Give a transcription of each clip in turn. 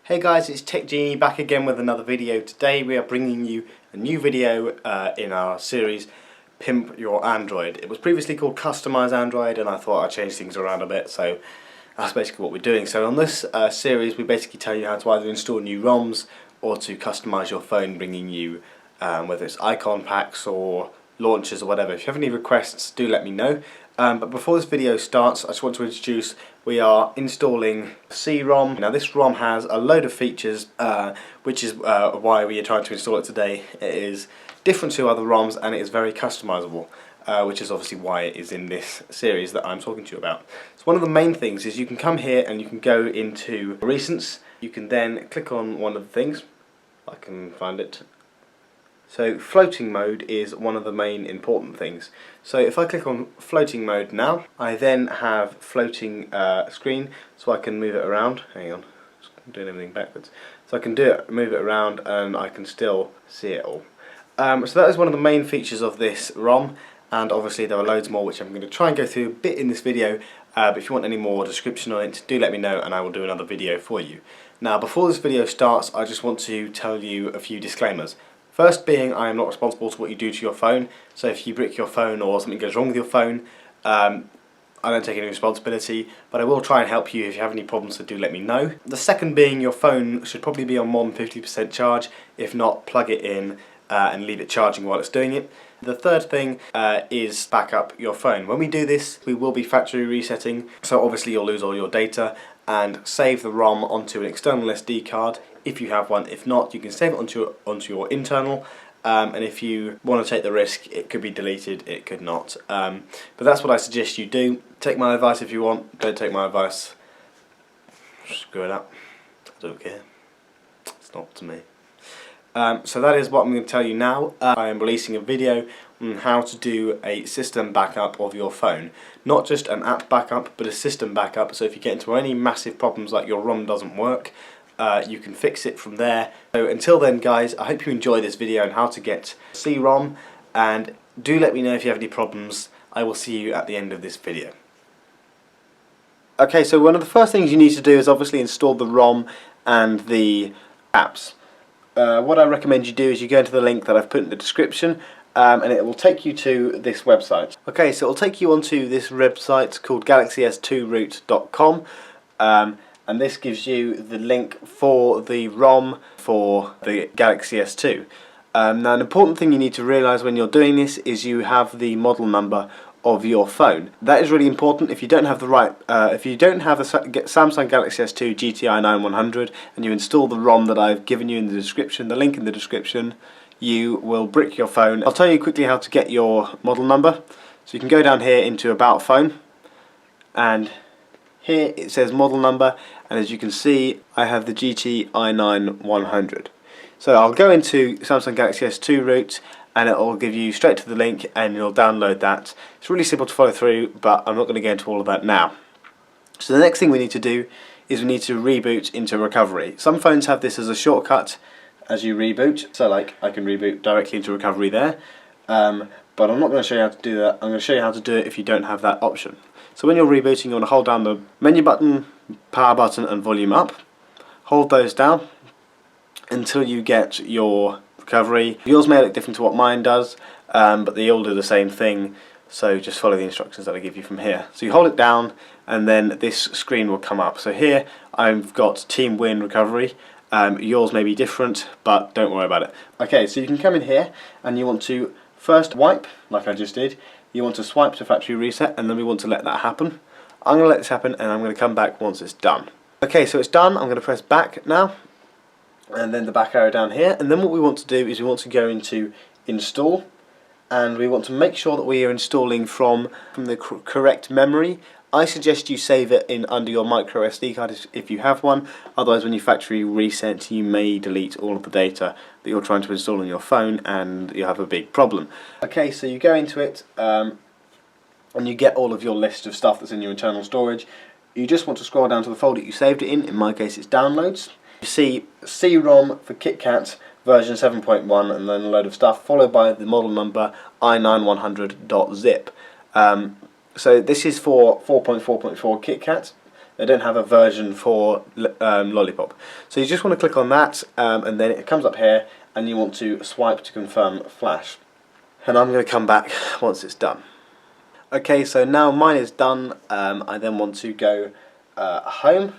Hey guys, it's TechGenie back again with another video. Today we are bringing you a new video in our series Pimp Your Android. It was previously called Customize Android and I thought I'd change things around a bit, so that's basically what we're doing. So on this series we basically tell you how to either install new ROMs or to customize your phone, bringing you whether it's icon packs or launchers or whatever. If you have any requests, do let me know. But before this video starts, I just want to introduce, we are installing C-Rom. Now this ROM has a load of features, which is why we are trying to install it today. It is different to other ROMs and it is very customizable, which is obviously why it is in this series that I'm talking to you about. So one of the main things is you can come here and you can go into Recents. You can then click on one of the things. I can find it. So floating mode is one of the main important things. So if I click on floating mode now, I then have floating screen, so I can move it around. Hang on, I'm doing everything backwards. So I can move it around and I can still see it all. So that is one of the main features of this ROM, and obviously there are loads more which I'm going to try and go through a bit in this video, but if you want any more description on it, do let me know and I will do another video for you. Now before this video starts, I just want to tell you a few disclaimers. First being, I am not responsible for what you do to your phone, so if you brick your phone or something goes wrong with your phone, I don't take any responsibility, but I will try and help you if you have any problems, so do let me know. The second being, your phone should probably be on more than 50% charge. If not, plug it in and leave it charging while it's doing it. The third thing is back up your phone. When we do this, we will be factory resetting, so obviously you'll lose all your data, and save the ROM onto an external SD card if you have one. If not, you can save it onto your internal, and if you want to take the risk, it could be deleted, it could not. But that's what I suggest you do. Take my advice if you want, don't take my advice. Screw it up. I don't care. It's not to me. So that is what I'm going to tell you now. I am releasing a video on how to do a system backup of your phone. Not just an app backup, but a system backup, so if you get into any massive problems like your ROM doesn't work, you can fix it from there. So until then guys, I hope you enjoy this video on how to get C-Rom, and do let me know if you have any problems. I will see you at the end of this video. Okay, so one of the first things you need to do is obviously install the ROM and the apps. What I recommend you do is you go into the link that I've put in the description, and it will take you to this website. Okay, so it will take you onto this website called galaxys2root.com, and this gives you the link for the ROM for the Galaxy S2. Now an important thing you need to realise when you're doing this is you have the model number of your phone. That is really important. If you don't have the right, if you don't have a Samsung Galaxy S2 GTI 9100 and you install the ROM that I've given you in the description, the link in the description, you will brick your phone. I'll tell you quickly how to get your model number. So you can go down here into About Phone, and here it says model number, and as you can see I have the GTI 9100. So I'll go into Samsung Galaxy S2 root and it will give you straight to the link and you'll download that. It's really simple to follow through, but I'm not going to go into all of that now. So the next thing we need to do is we need to reboot into recovery. Some phones have this as a shortcut as you reboot, so like I can reboot directly into recovery there, but I'm not going to show you how to do that. I'm going to show you how to do it if you don't have that option. So when you're rebooting, you want to hold down the menu button, power button and volume up. Hold those down until you get your recovery. Yours may look different to what mine does, but they all do the same thing, so just follow the instructions that I give you from here. So you hold it down and then this screen will come up. So here I've got Team Win Recovery. Yours may be different, but don't worry about it. Okay, so you can come in here and you want to first wipe, like I just did. You want to swipe to factory reset, and then we want to let that happen. I'm going to let this happen and I'm going to come back once it's done. Okay, so it's done. I'm going to press back now, and then the back arrow down here, and then what we want to do is we want to go into Install, and we want to make sure that we are installing from the correct memory. I suggest you save it in under your micro SD card if you have one, otherwise when you factory reset you may delete all of the data that you're trying to install on your phone and you'll have a big problem. Okay, so you go into it and you get all of your list of stuff that's in your internal storage. You just want to scroll down to the folder you saved it in my case it's Downloads. You see C-Rom for KitKat version 7.1 and then a load of stuff, followed by the model number i9100.zip. So this is for 4.4.4 KitKat. They don't have a version for Lollipop. So you just want to click on that, and then it comes up here, and you want to swipe to confirm flash. And I'm going to come back once it's done. Okay, so now mine is done. I then want to go home,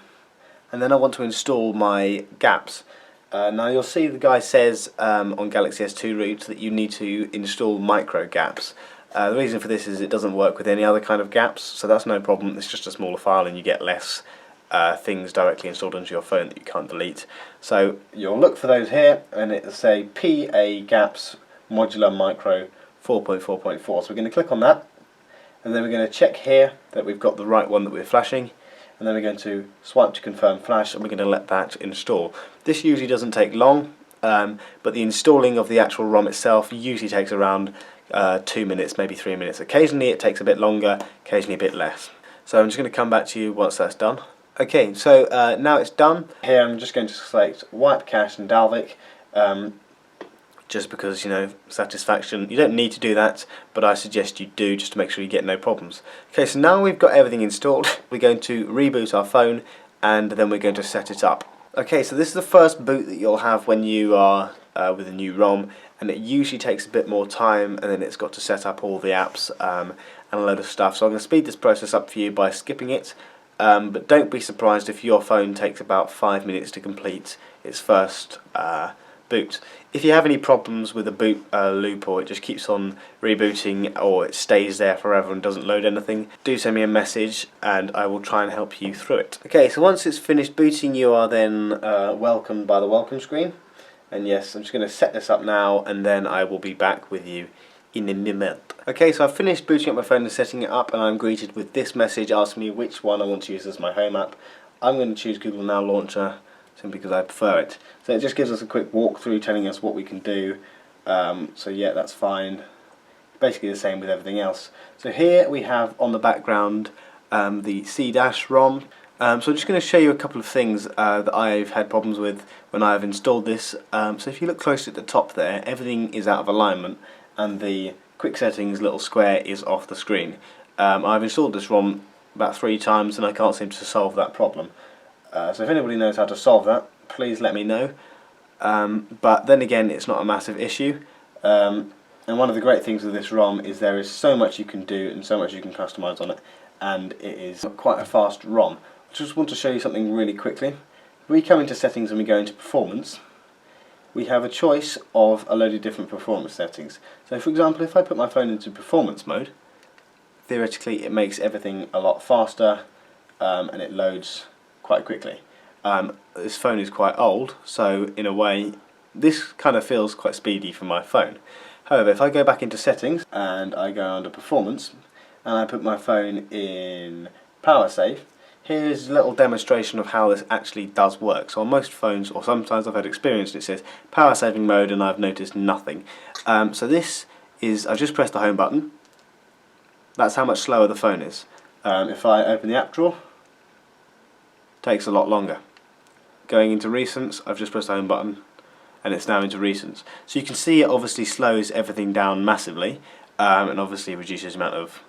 and then I want to install my gaps. Now you'll see the guy says on Galaxy S2 root that you need to install micro gaps. The reason for this is it doesn't work with any other kind of gaps, so that's no problem. It's just a smaller file and you get less things directly installed into your phone that you can't delete. So you'll look for those here, and it'll say PA gaps modular micro 4.4.4. So we're going to click on that, and then we're going to check here that we've got the right one that we're flashing, and then we're going to swipe to confirm flash, and we're going to let that install. This usually doesn't take long, but the installing of the actual ROM itself usually takes around 2 minutes, maybe 3 minutes. Occasionally it takes a bit longer, occasionally a bit less. So I'm just going to come back to you once that's done. Okay, so now it's done. Here I'm just going to select wipe cache and Dalvik, just because, you know, satisfaction. You don't need to do that, but I suggest you do, just to make sure you get no problems. Okay, so now we've got everything installed, we're going to reboot our phone, and then we're going to set it up. Okay, so this is the first boot that you'll have when you are with a new ROM, and it usually takes a bit more time, and then it's got to set up all the apps and a load of stuff. So I'm going to speed this process up for you by skipping it, but don't be surprised if your phone takes about 5 minutes to complete its first boot. If you have any problems with a boot loop, or it just keeps on rebooting, or it stays there forever and doesn't load anything, do send me a message and I will try and help you through it. Okay, so once it's finished booting, you are then welcomed by the welcome screen. And yes, I'm just going to set this up now, and then I will be back with you in a minute. Okay, so I've finished booting up my phone and setting it up, and I'm greeted with this message asking me which one I want to use as my home app. I'm going to choose Google Now Launcher, simply because I prefer it. So it just gives us a quick walkthrough telling us what we can do. So yeah, that's fine. Basically the same with everything else. So here we have on the background the C-Rom. So I'm just going to show you a couple of things that I've had problems with when I've installed this. So if you look closely at the top there, everything is out of alignment, and the quick settings little square is off the screen. I've installed this ROM about 3 times and I can't seem to solve that problem. So if anybody knows how to solve that, please let me know. But then again, it's not a massive issue. And one of the great things with this ROM is there is so much you can do and so much you can customize on it, and it is quite a fast ROM. I just want to show you something really quickly. If we come into settings and we go into performance, we have a choice of a load of different performance settings. So for example, if I put my phone into performance mode, theoretically it makes everything a lot faster, and it loads quite quickly. This phone is quite old, so in a way this kind of feels quite speedy for my phone. However, if I go back into settings and I go under performance and I put my phone in power save, here's a little demonstration of how this actually does work. So on most phones, or sometimes I've had experience, it says power saving mode and I've noticed nothing. So this is, I've just pressed the home button. That's how much slower the phone is. If I open the app drawer, it takes a lot longer. Going into recents, I've just pressed the home button and it's now into recents. So you can see it obviously slows everything down massively, and obviously reduces the amount of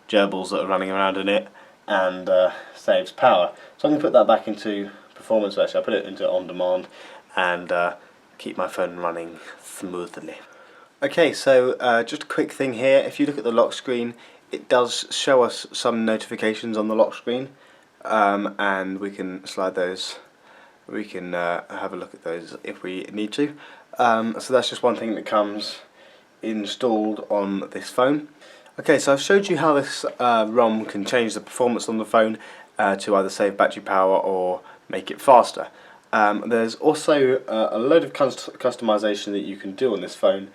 gerbils that are running around in it, and saves power. So I'm going to put that back into performance version. I put it into on demand and keep my phone running smoothly. Okay, so just a quick thing here. If you look at the lock screen, it does show us some notifications on the lock screen, and we can slide those. We can have a look at those if we need to. So that's just one thing that comes installed on this phone. Okay, so I've showed you how this ROM can change the performance on the phone to either save battery power or make it faster. There's also a load of customization that you can do on this phone,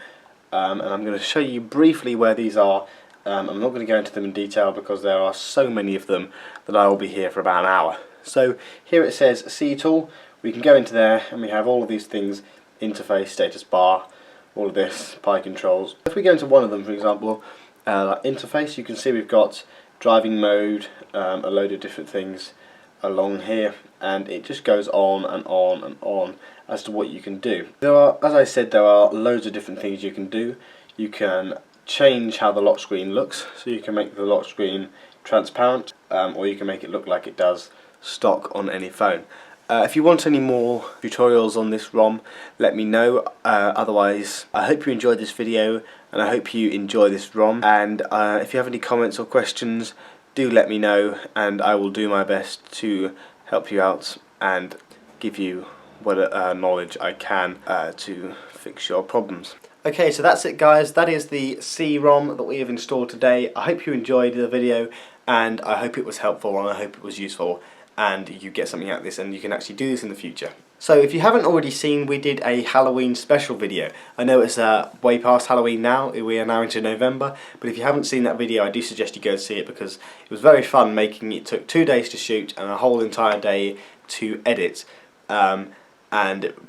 and I'm going to show you briefly where these are. I'm not going to go into them in detail because there are so many of them that I will be here for about an hour. So here it says C tool. We can go into there and we have all of these things: interface, status bar, all of this, PI controls. If we go into one of them, for example, like interface, you can see we've got driving mode, a load of different things along here, and it just goes on and on and on as to what you can do. There are, as I said, there are loads of different things you can do. You can change how the lock screen looks, so you can make the lock screen transparent, or you can make it look like it does stock on any phone. If you want any more tutorials on this ROM, let me know. Otherwise, I hope you enjoyed this video and I hope you enjoy this ROM. And if you have any comments or questions, do let me know and I will do my best to help you out and give you what knowledge I can to fix your problems. Okay, so that's it guys. That is the C-Rom that we have installed today. I hope you enjoyed the video and I hope it was helpful and I hope it was useful and you get something out of this and you can actually do this in the future. So if you haven't already seen, we did a Halloween special video. I know it's way past Halloween now, we are now into November, but if you haven't seen that video I do suggest you go see it because it was very fun making it. It took 2 days to shoot and a whole entire day to edit, and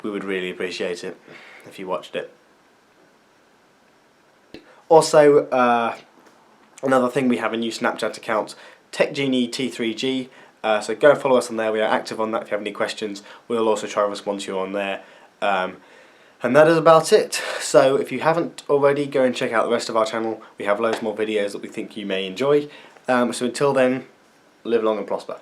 we would really appreciate it if you watched it. Also, another thing, we have a new Snapchat account, TechGenieT3G. So go and follow us on there. We are active on that. If you have any questions, we'll also try and respond to you on there. And that is about it. So if you haven't already, go and check out the rest of our channel. We have loads more videos that we think you may enjoy. So until then, live long and prosper.